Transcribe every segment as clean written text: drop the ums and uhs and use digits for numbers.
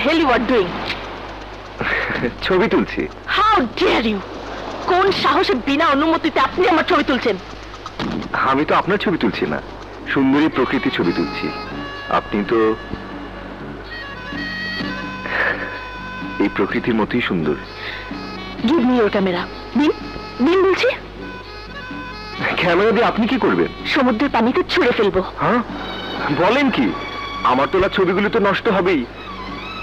hell you are doing? ছবি তুলছি। How dare you? কোন সাহসে বিনা অনুমতিতে আপনি আমার ছবি তুলছেন? আমি তো আপনার ছবি তুলছি না, সুন্দরী প্রকৃতি ছবি তুলছি। আপনি তো এই প্রকৃতির মতোই সুন্দর। Give me your camera. দিন দিন বলছি। ক্যামেরা দিয়ে আপনি কি করবেন? সমুদ্রের পানিতে ছুঁড়ে ফেলবো। হ্যাঁ বলেন কি? আমার তোলা ছবিগুলো তো নষ্ট হবেই,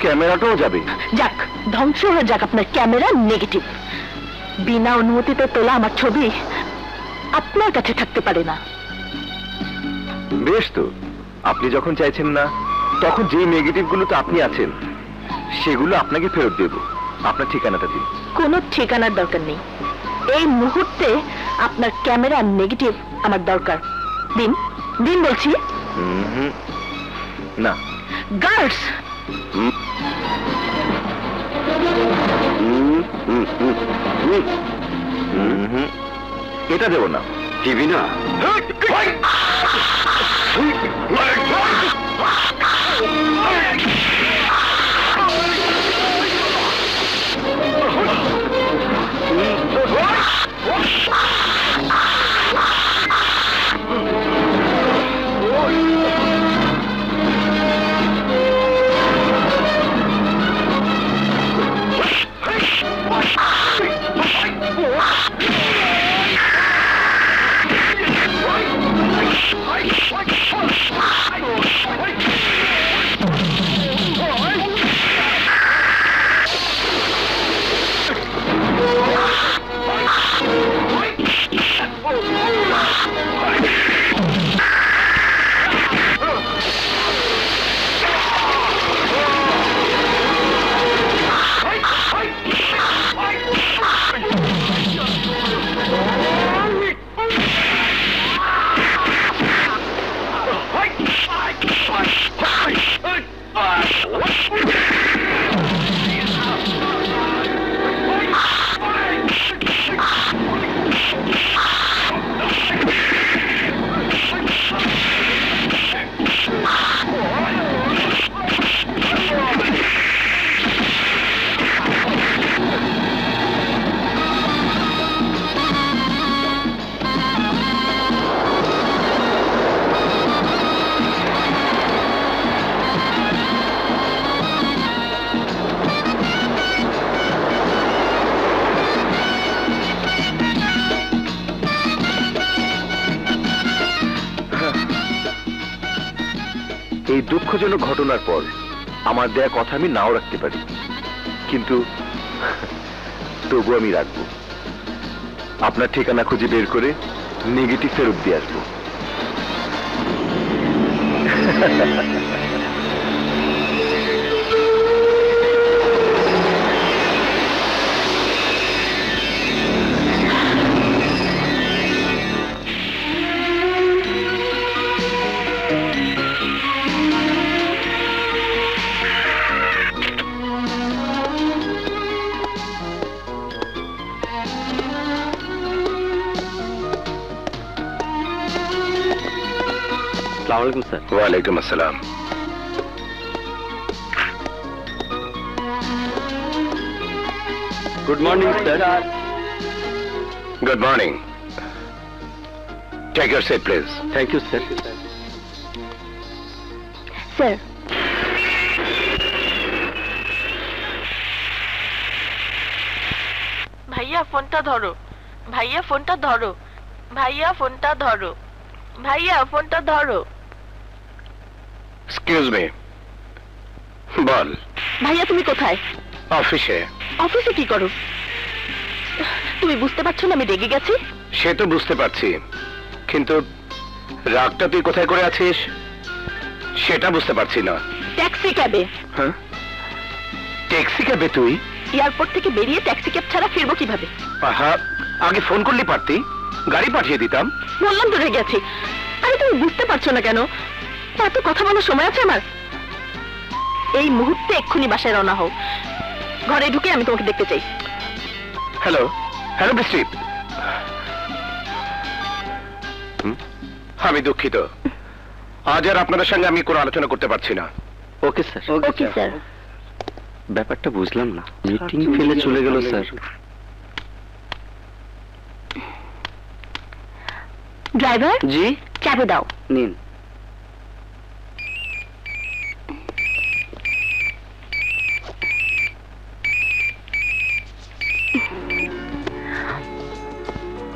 ক্যামেরাটাও যাবে। যাক, ধ্বংস হয়ে যাক আপনার ক্যামেরা নেগেটিভ। বিনা অনুমতিতে তোলা আমার ছবি আপনার কাছে থাকতে পারে না। বেশ তো, আপনি যখন চাইছেন না, তখন যেই নেগেটিভ গুলোতে আপনি আছেন সেগুলো আপনাকে ফেরত দেব। আপনার ঠিকানাটা দিন। কোনো ঠিকানার দরকার নেই, এই মুহূর্তে আপনার ক্যামেরা নেগেটিভ আমার দরকার। দিন দিন বলছি। না। গার্ডস, এটা দেব না। দিবি না? এই দুঃখজনক ঘটনার পর আমার দেয়া কথা আমি নাও রাখতে পারি, কিন্তু তবু আমি রাখবো। আপনার ঠিকানা খুঁজে বের করে নেগেটিভ ফেরত দিয়ে আসবো। স্যার। ওয়ালাইকুম আসসালাম। Good morning sir. Good morning. Take your seat please. Thank you sir. Sir, ভাইয়া ফোনটা ধরো, ভাইয়া ফোনটা ধরো, ভাইয়া ফোনটা ধরো, ভাইয়া ফোনটা ধরো। Excuse me. বল। ভাইয়া তুমি কোথায়? অফিসে। অফিসে কি করো? তুমি বুঝতে পারছো না আমি রেগে গেছি? সে তো বুঝতে পারছি, কিন্তু রাগটা তুই কোথায় করে আছিস সেটা বুঝতে পারছি না। ট্যাক্সি ক্যাবে। হ্যাঁ, ট্যাক্সি ক্যাবে? তুই এয়ারপোর্ট থেকে বেরিয়ে ট্যাক্সি ক্যাব ছাড়া ফিরবো কিভাবে? আহা, আগে ফোন করলে পারতি, গাড়ি পাঠিয়ে দিতাম। বললাম তো রেগে আছি। আরে তুমি বুঝতে পারছো না কেন? এত কথা বলার সময় আছে আমার? এই মুহূর্তে এক্ষুনি বাসায় রওনা হও। ঘরে ঢুকে আমি তোমাকে দেখতে চাই। হ্যালো, হ্যালো বৃষ্টি। আমি দুঃখিত, আজ আর আপনাদের সঙ্গে আমি কোনো আলোচনা করতে পারছি না। Okay sir. Okay sir. ব্যাপারটা বুঝলাম না, মিটিং ফেলে চলে গেল স্যার। ড্রাইভার, জি চাবি দাও। নিন।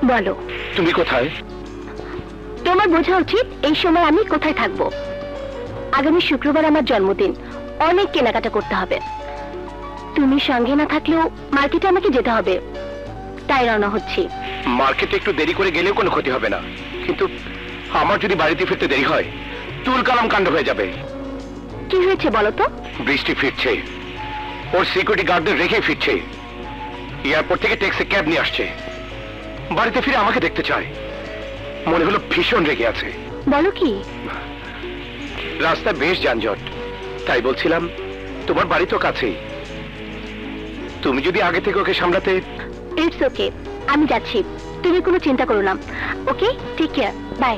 বলো, তুমি কোথায়? তোমার বোঝা উচিত এই সময় আমি কোথায় থাকবো। আগামী শুক্রবার আমার জন্মদিন, অনেক কেনাকাটা করতে হবে। তুমি সঙ্গে না থাকলেও মার্কেটে আমাকে যেতে হবে, তাই রওনা হচ্ছি। মার্কেটে একটু দেরি করে গেলেও কোনো ক্ষতি হবে না, কিন্তু আমার যদি বাড়িতে ফিরতে দেরি হয় তুল কালাম কাণ্ড হয়ে যাবে। কি হয়েছে বলো তো? বৃষ্টি ফিরছে, ওর সিকিউরিটি গার্ডদের রেখে ফিরছে। এয়ারপোর্ট থেকে ট্যাক্সি ক্যাব নিয়ে আসছে, বাড়িতে ফিরে আমাকে দেখতে চায়। মনে হলো ভীষণ রেগে আছে। বলো কি? রাস্তায় বেশ যানজট, তাই বলছিলাম তোমার বাড়ি তো কাছেই, তুমি যদি আগে থেকে ওকে সামলাতে। ইটস ওকে, আমি যাচ্ছি, তুমি কোনো চিন্তা করো না। ওকে, টেক কেয়ার, বাই।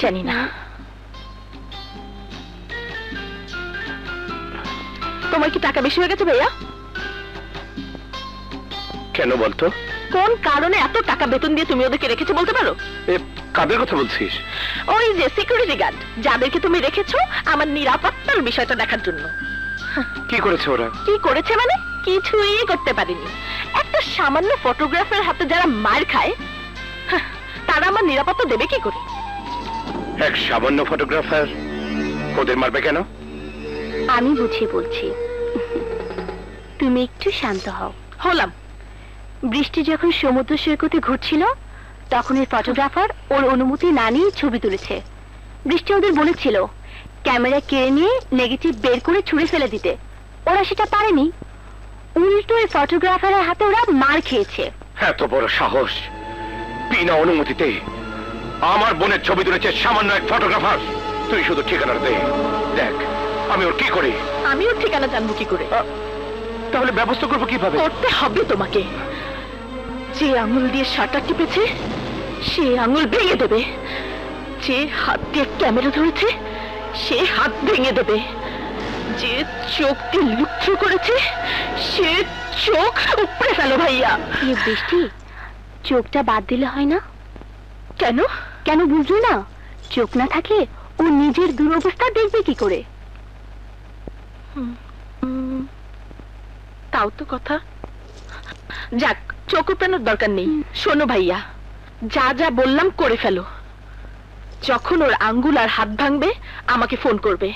জানি না তোমার কি টাকা বেশি হয়ে গেছে ভাইয়া? কেন বলতো? কোন কারণে এত টাকা বেতন দিয়ে তুমি ওদেরকে রেখেছো বলতে পারো? কাদের কথা বলছিস? ওই যে সিকিউরিটি গার্ড, যাদেরকে তুমি রেখেছো আমার নিরাপত্তার বিষয়টা দেখার জন্য। কি করেছে ওরা? কি করেছে মানে? কিছুই করতে পারিনি। একটা সামান্য ফটোগ্রাফার হাতে যারা মার খায়, তারা আমার নিরাপত্তা দেবে কি করে? এক সামান্য ফটোগ্রাফার ওদের মারবে কেন? আমি বুঝিয়ে বলছি, তুমি একটু শান্ত হও। হলাম। বৃষ্টি যখন সমুদ্র সৈকতে ঘুরছিল তখন এই ফটোগ্রাফার ওর অনুমতি না নিয়ে ছবি তুলেছে। বৃষ্টি ওদের বলেছিল ক্যামেরা কেড়ে নিয়ে নেগেটিভ বের করে ছুঁড়ে ফেলে দিতে, ওরা সেটা পারেনি। উল্টো এই ফটোগ্রাফারের হাতে ওরা মার খেয়েছে। এত বড় সাহস! বিনা অনুমতিতে আমার বোনের ছবি তুলেছে সামান্য এক ফটোগ্রাফার। তুই শুধু ঠিকানাটা দে, দেখ আমি ওর কি করি। আমি ওর ঠিকানা জানবো কি করে? তাহলে ব্যবস্থা করবো কিভাবে? করতে হবে তোমাকে। যে আঙুল দিয়ে শাটার টিপেছে সে আঙুল ভেঙে দেবে, যে হাত দিয়ে ক্যামেরা ধরেছে সে হাত ভেঙে দেবে, যে চোখ দিয়ে লুচ্ছু করেছে সে চোখ উপড়ে ফেলো ভাইয়া। বৃষ্টি, চোখটা বাদ দিলে হয় না? কেন? কেন বুঝলি না? চোখ না থাকে ও নিজের দুরবস্থা দেখবে কি করে? তাও তো কথা। যাক, চোখ উপড়ানোর দরকার নেই। শোনো ভাইয়া, যা যা বললাম করে ফেলো। যখন ওর আঙ্গুল আর হাত ভাঙবে আমাকে ফোন করবে,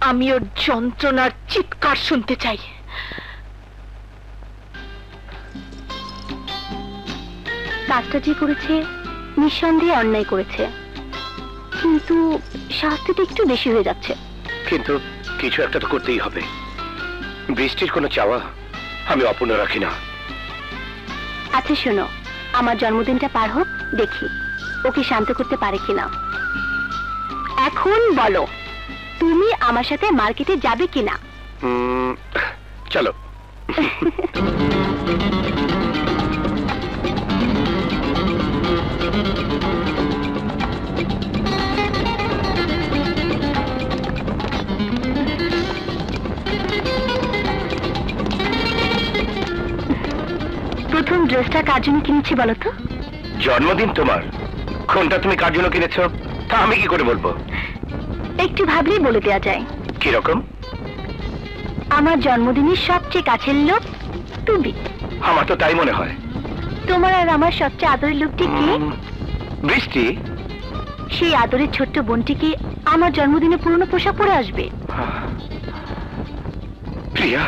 আমি ওর যন্ত্রণার চিৎকার শুনতে চাই। কাজটা যে করেছে নিঃসন্দেহে অন্যায় করেছে, কিন্তু শাস্তিটা একটু বেশি হয়ে যাচ্ছে। কিন্তু কিছু একটা তো করতেই হবে। বৃষ্টির কোনো চাওয়া আমি অপূর্ণ রাখি না। আচ্ছা শোনো, আমার জন্মদিনটা পার হোক, দেখি ওকে শান্ত করতে পারে কিনা। এখন বলো, তুমি আমার সাথে মার্কেটে যাবে কিনা? চলো। প্রথম ড্রেসটা কার জন্য কিনেছি বলো তো? জন্মদিন তোমার, কোনটা তুমি কার জন্য কিনেছো তা আমি কি করে বলবো? একটু ভাবলেই বলে দেওয়া যায়। কিরকম? আমার জন্মদিনের সবচেয়ে কাছের লোক তুমি। আমার তো তাই মনে হয়। তোমার আর আমার সবচেয়ে আদরের লোকটি কে? বৃষ্টি। সেই আদরের ছোট্ট বোনটিকে আমার জন্মদিনে পুরনো পোশাক পরে আসবে। প্রিয়া,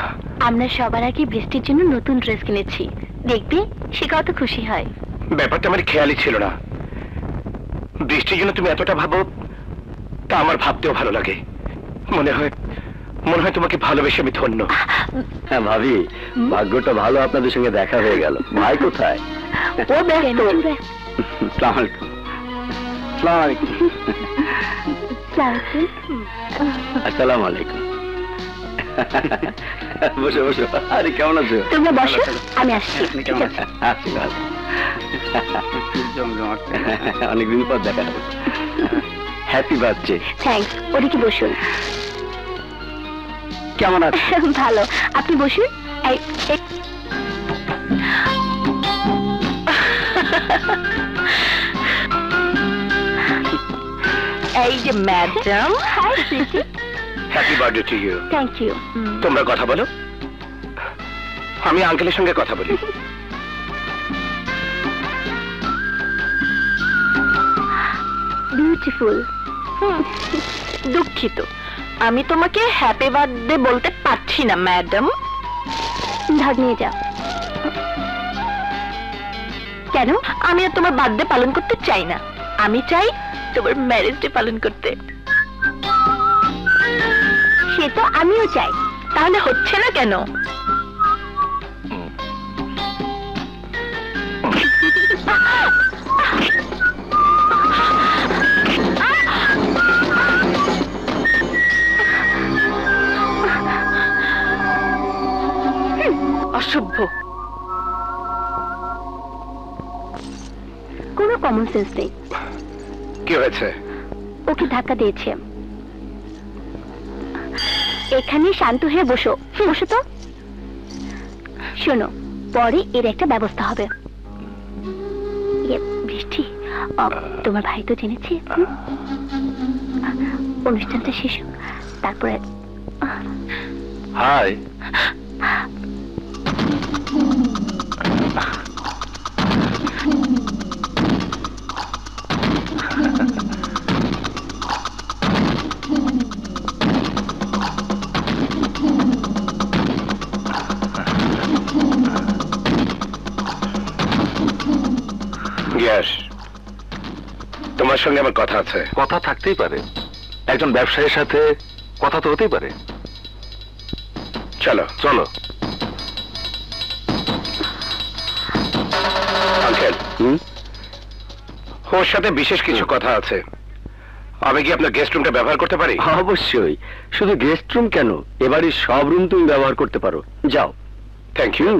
আমরা সবার আগে বৃষ্টির জন্য নতুন ড্রেস কিনেছি, দেখবে সে কত খুশি হয়। ব্যাপারটা আমার খেয়ালই ছিল না। বৃষ্টির জন্য তুমি এতটা ভাবো তা আমার ভাবতেও ভালো লাগে। মনে হয় তোমাকে ভালোবেসে আমি ধন্য। হ্যাঁ ভাবি, ভাগ্যটা ভালো, আপনাদের সঙ্গে দেখা হয়ে গেল। ভাই কোথায়? ও ব্যস্ত। আসসালামু আলাইকুম। আসসালামু আলাইকুম। আসসালামু আলাইকুম। বসো বসো। আরে কেমন আছো? তোমরা বসো, আমি আসছি। ঠিক আছে। আছি ভালো। অনেকদিন পর দেখা হলো। Happy birthday. থ্যাঙ্কস। ওদিকে বসুন। কেমন আছো? ভালো, আপনি বসুন। এই যে madam. Hi sweetie. Happy birthday to you. Thank you. তোমরা কথা বলো, আমি আঙ্কেলের সঙ্গে কথা বলি। বিউটিফুল। দুঃখিত, আমি তোমাকে হ্যাপি বার্থডে বলতে পারছি না ম্যাডাম। ধর নিয়ে যাও। কেন? আমি আর তোমার বার্থডে পালন করতে চাই না, আমি চাই তোমার ম্যারেজ ডে পালন করতে। সে তো আমিও চাই, তাহলে হচ্ছে না কেন? অসভ্য। কোনো কমন সেন্স নেই। কি হয়েছে? ওকে ধাক্কা দিয়েছে। এখানে শান্ত হয়ে বসো। বসো তো। শোনো, পরে এর একটা ব্যবস্থা হবে। বৃষ্টি, তোমার ভাই তো জেনেছে। অনুষ্ঠানটা শেষ হোক, তারপরে। হাই। তোমার সঙ্গে আমার কথা আছে। কথা থাকতেই পারে, একজন ব্যবসায়ীর সাথে কথা তো হতেই পারে। চলো চলো। আঙ্কেল, ওর সাথে বিশেষ কিছু কথা আছে। আমি কি আপনার গেস্ট রুমটা ব্যবহার করতে পারি? অবশ্যই। শুধু গেস্ট রুম কেন, এবাড়ির সব রুম তুমি ব্যবহার করতে পারো। যাও। Thank you.